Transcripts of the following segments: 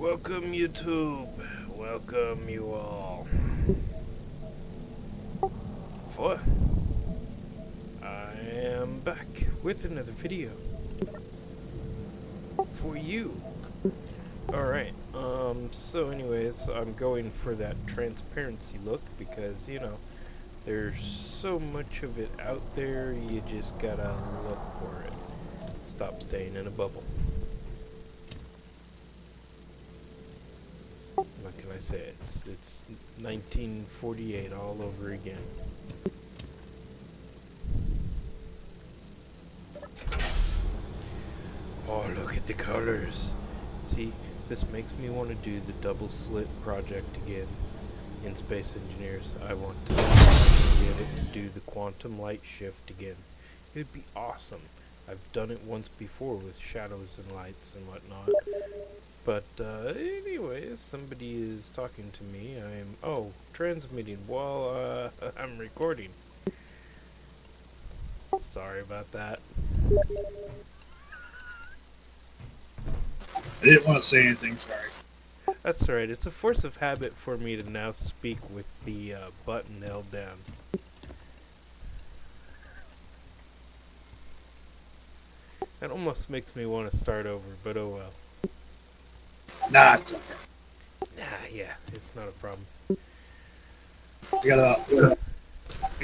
Welcome YouTube, welcome you all. For I am back with another video for you. Alright, so anyways, I'm going for that transparency look because, you know, there's so much of it out there, you just gotta look for it. Stop staying in a bubble. What can I say? It's 1948 all over again. Oh, look at the colors. See, this makes me want to do the double slit project again in Space Engineers. I want to get it to do the quantum light shift again. It would be awesome. I've done it once before with shadows and lights and whatnot. But anyways, somebody is talking to me. I'm transmitting while I'm recording. Sorry about that. I didn't want to say anything, sorry. That's alright. It's a force of habit for me to now speak with the button held down. That almost makes me want to start over, but oh well. Nah, it's okay. Nah, yeah, it's not a problem. I got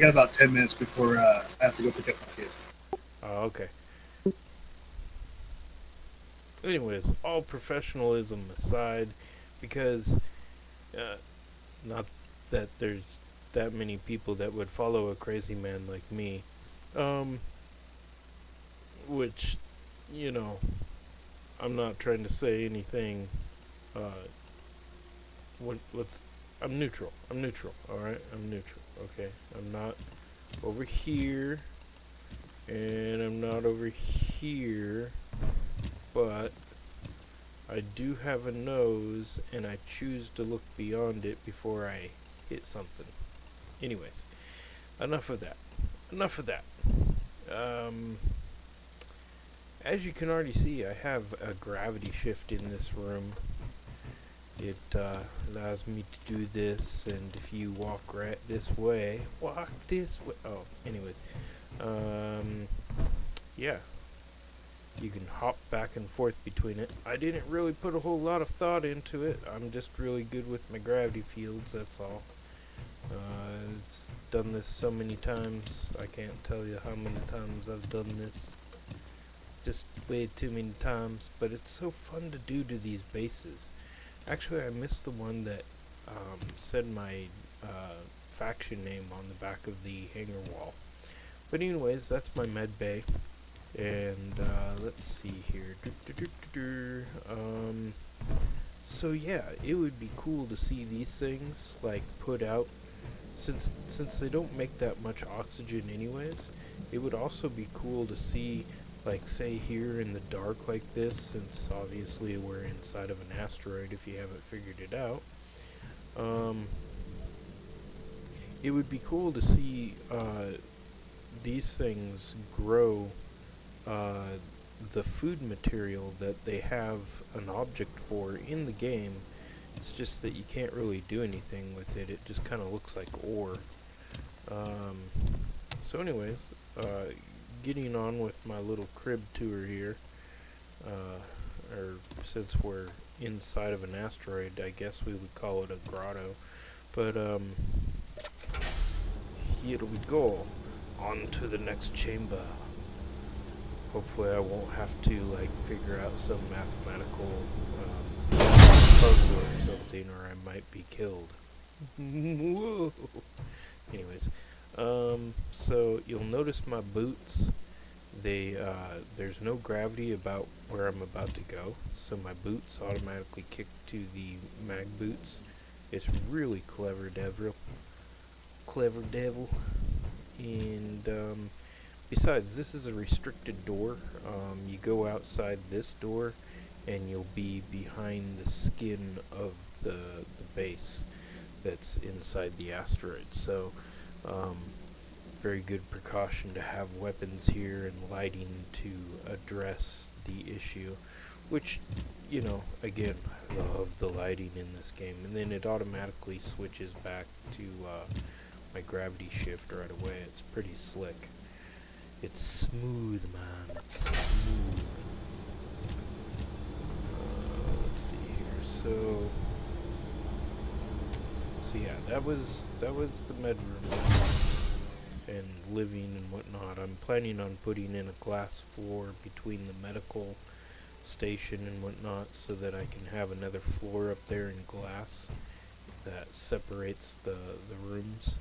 about 10 minutes before I have to go pick up my kid. Oh, okay. Anyways, all professionalism aside, because not that there's that many people that would follow a crazy man like me, which, you know, I'm not trying to say anything. What's I'm neutral. I'm neutral. All right, I'm neutral. Okay, I'm not over here, and I'm not over here, but I do have a nose, and I choose to look beyond it before I hit something. Anyways, enough of that. Enough of that. As you can already see, I have a gravity shift in this room. It allows me to do this, and if you walk right this way, oh, anyways, yeah, you can hop back and forth between it. I didn't really put a whole lot of thought into it. I'm just really good with my gravity fields, that's all. I've done this so many times, I can't tell you how many times I've done this. Just way too many times, but it's so fun to do to these bases. Actually, I missed the one that said my faction name on the back of the hangar wall. But anyways, that's my med bay. And let's see here. So yeah, it would be cool to see these things like put out. Since they don't make that much oxygen anyways, it would also be cool to see, like, say here in the dark like this, since obviously we're inside of an asteroid if you haven't figured it out. It would be cool to see these things grow the food material that they have an object for in the game. It's just that you can't really do anything with it. It just kind of looks like ore. So anyways, getting on with my little crib tour here, or since we're inside of an asteroid, I guess we would call it a grotto. But here we go, on to the next chamber. Hopefully I won't have to like figure out some mathematical puzzle or something, or I might be killed. Whoa. Anyways, so you'll notice my boots. There's no gravity about where I'm about to go, so my boots automatically kick to the mag boots. It's really clever, devil. And besides, this is a restricted door. You go outside this door, and you'll be behind the skin of the base that's inside the asteroid. So, very good precaution to have weapons here and lighting to address the issue, which you know, again, I love the lighting in this game. And then it automatically switches back to my gravity shift right away. It's pretty slick. It's smooth, man. It's smooth. Let's see here. So yeah, that was the med room and living and whatnot. I'm planning on putting in a glass floor between the medical station and whatnot, so that I can have another floor up there in glass that separates the rooms.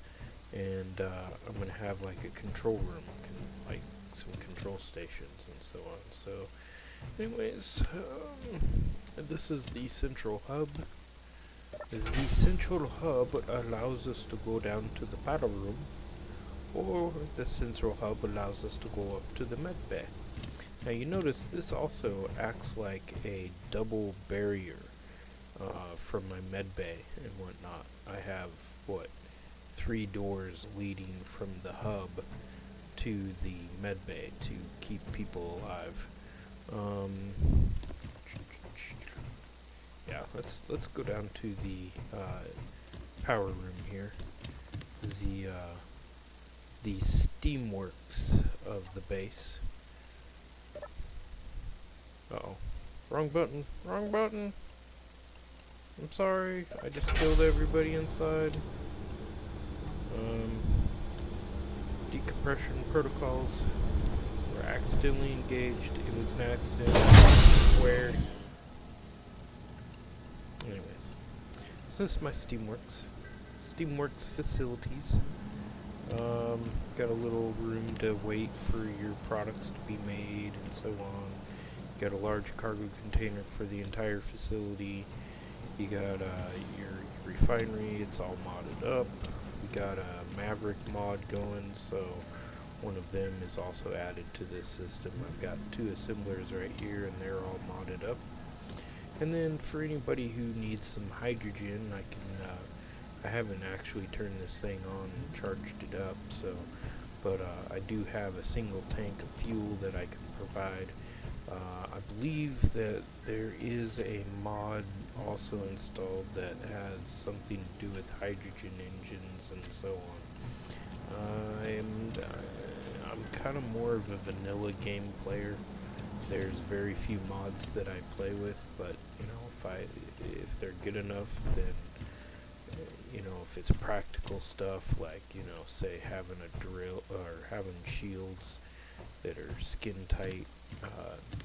And I'm gonna have like a control room, like some control stations and so on. So, anyways, this is the central hub. The central hub allows us to go down to the battle room, or the central hub allows us to go up to the med bay. Now you notice this also acts like a double barrier from my med bay and whatnot. I have, what, 3 doors leading from the hub to the med bay to keep people alive. Yeah, let's go down to the power room here. The steamworks of the base. Uh-oh. Wrong button. Wrong button. I'm sorry. I just killed everybody inside. Decompression protocols were accidentally engaged. It was an accident. I swear. Anyways. So this is my Steamworks. Steamworks facilities. Got a little room to wait for your products to be made and so on. Got a large cargo container for the entire facility. You got your refinery, it's all modded up. We got a Maverick mod going, so one of them is also added to this system. I've got 2 assemblers right here, and they're all modded up. And then for anybody who needs some hydrogen, I haven't actually turned this thing on and charged it up, but I do have a single tank of fuel that I can provide. I believe that there is a mod also installed that has something to do with hydrogen engines and so on. I'm kind of more of a vanilla game player. There's very few mods that I play with, but you know, if they're good enough, then you know, if it's practical stuff like, you know, say having a drill or having shields that are skin tight,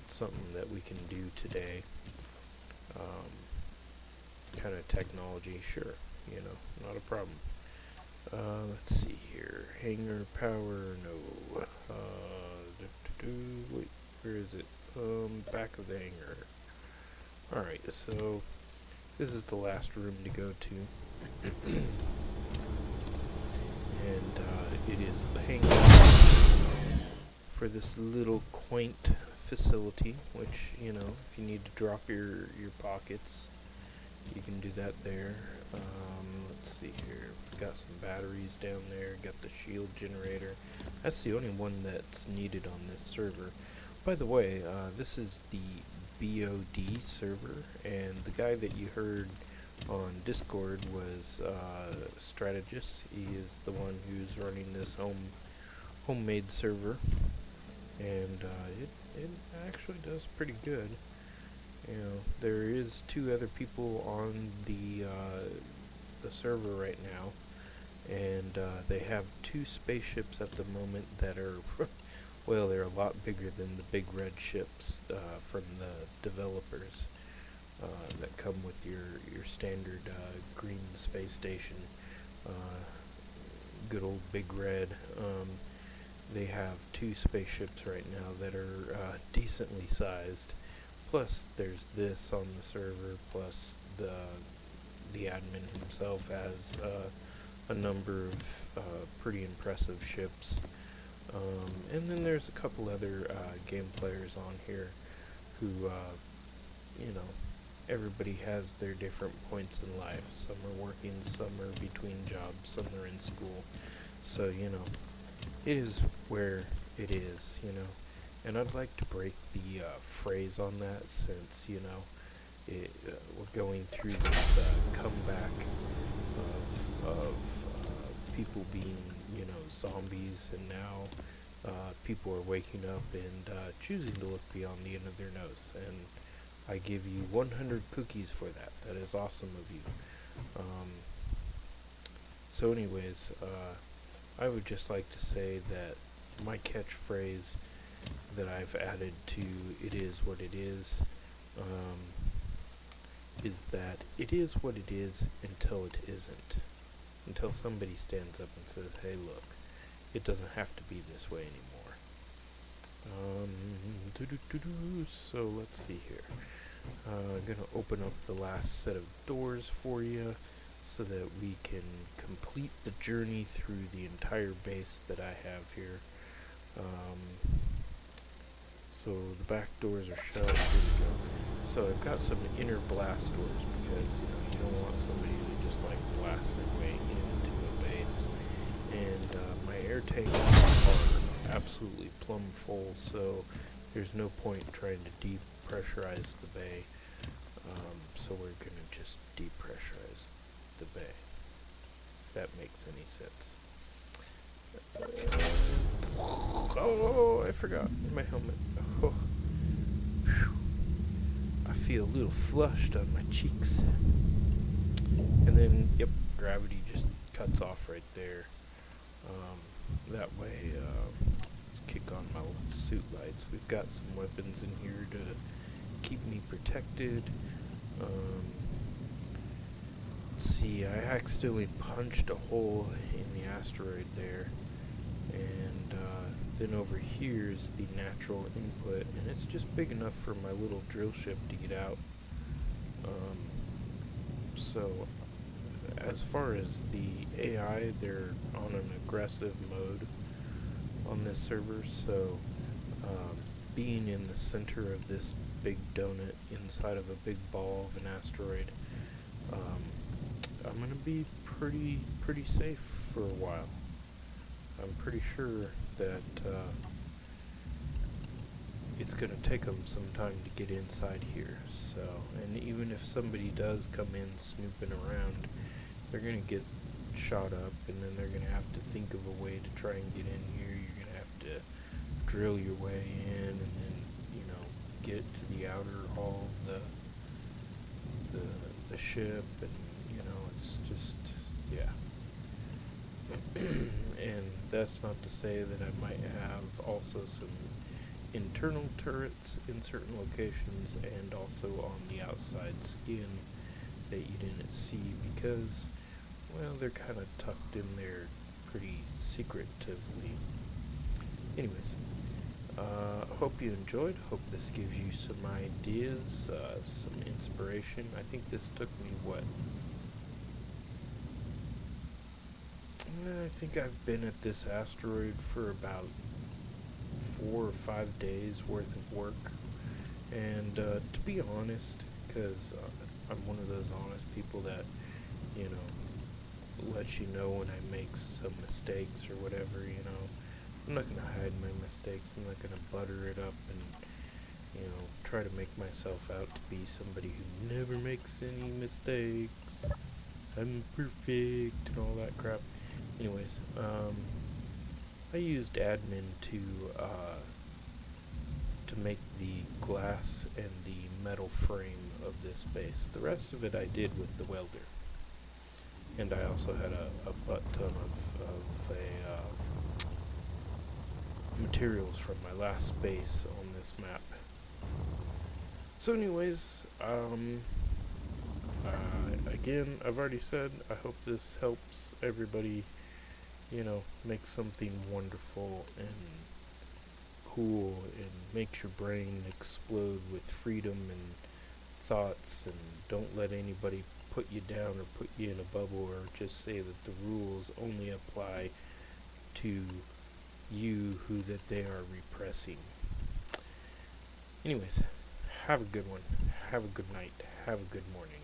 something that we can do today, kind of technology, sure, you know, not a problem. Let's see here, hangar power, no, wait, where is it? Back of the hangar. Alright, so this is the last room to go to. And it is the hangar for this little quaint facility, which, you know, if you need to drop your pockets, you can do that there. Let's see here, got some batteries down there, got the shield generator. That's the only one that's needed on this server. By the way, this is the B.O.D server, and the guy that you heard on Discord was Strategist. He is the one who's running this homemade server, and it actually does pretty good. You know, there is 2 other people on the server right now, and they have 2 spaceships at the moment that are well, they're a lot bigger than the big red ships from the developers that come with your standard green space station. Good old big red. They have 2 spaceships right now that are decently sized. Plus, there's this on the server. Plus, the admin himself has a number of pretty impressive ships. And then there's a couple other game players on here who, you know, everybody has their different points in life. Some are working, some are between jobs, some are in school. So, you know, it is where it is, you know. And I'd like to break the phrase on that, since, you know, we're going through this comeback of people being, zombies, and now people are waking up and choosing to look beyond the end of their nose. And I give you 100 cookies for that. That is awesome of you. So anyways, I would just like to say that my catchphrase that I've added to "It is what it um, is that it is what it is until it isn't. Until somebody stands up and says, hey look, it doesn't have to be this way anymore. So let's see here. I'm going to open up the last set of doors for you so that we can complete the journey through the entire base that I have here. So the back doors are shut. Here we go. So I've got some inner blast doors because you don't want somebody to just like blast their way into a base. And my air tanks are absolutely plumb full, so there's no point trying to depressurize the bay. So we're gonna just depressurize the bay, if that makes any sense. Oh, I forgot my helmet. Oh. I feel a little flushed on my cheeks. And then, yep, gravity just cuts off right there. That way, let's kick on my suit lights. We've got some weapons in here to keep me protected. Let's see, I accidentally punched a hole in the asteroid there. And then over here is the natural input, and it's just big enough for my little drill ship to get out. So as far as the AI, they're on an aggressive mode on this server, so being in the center of this big donut inside of a big ball of an asteroid, I'm gonna be pretty safe for a while. I'm pretty sure that it's going to take them some time to get inside here. So, and even if somebody does come in snooping around, they're going to get shot up, and then they're going to have to think of a way to try and get in here. You're going to have to drill your way in, and then get to the outer hull of the ship, and it's just yeah. And that's not to say that I might have also some internal turrets in certain locations and also on the outside skin that you didn't see because, well, they're kind of tucked in there pretty secretively. Anyways, hope you enjoyed. Hope this gives you some ideas, some inspiration. I think this took me, what? I think I've been at this asteroid for about 4 or 5 days worth of work, and to be honest, because I'm one of those honest people that lets you know when I make some mistakes or whatever. I'm not gonna hide my mistakes. I'm not gonna butter it up and try to make myself out to be somebody who never makes any mistakes. I'm perfect and all that crap. Anyways, I used admin to make the glass and the metal frame of this base. The rest of it I did with the welder. And I also had a butt ton of materials from my last base on this map. So anyways, again, I've already said, I hope this helps everybody, make something wonderful and cool and makes your brain explode with freedom and thoughts, and don't let anybody put you down or put you in a bubble or just say that the rules only apply to you who that they are repressing. Anyways, have a good one. Have a good night. Have a good morning.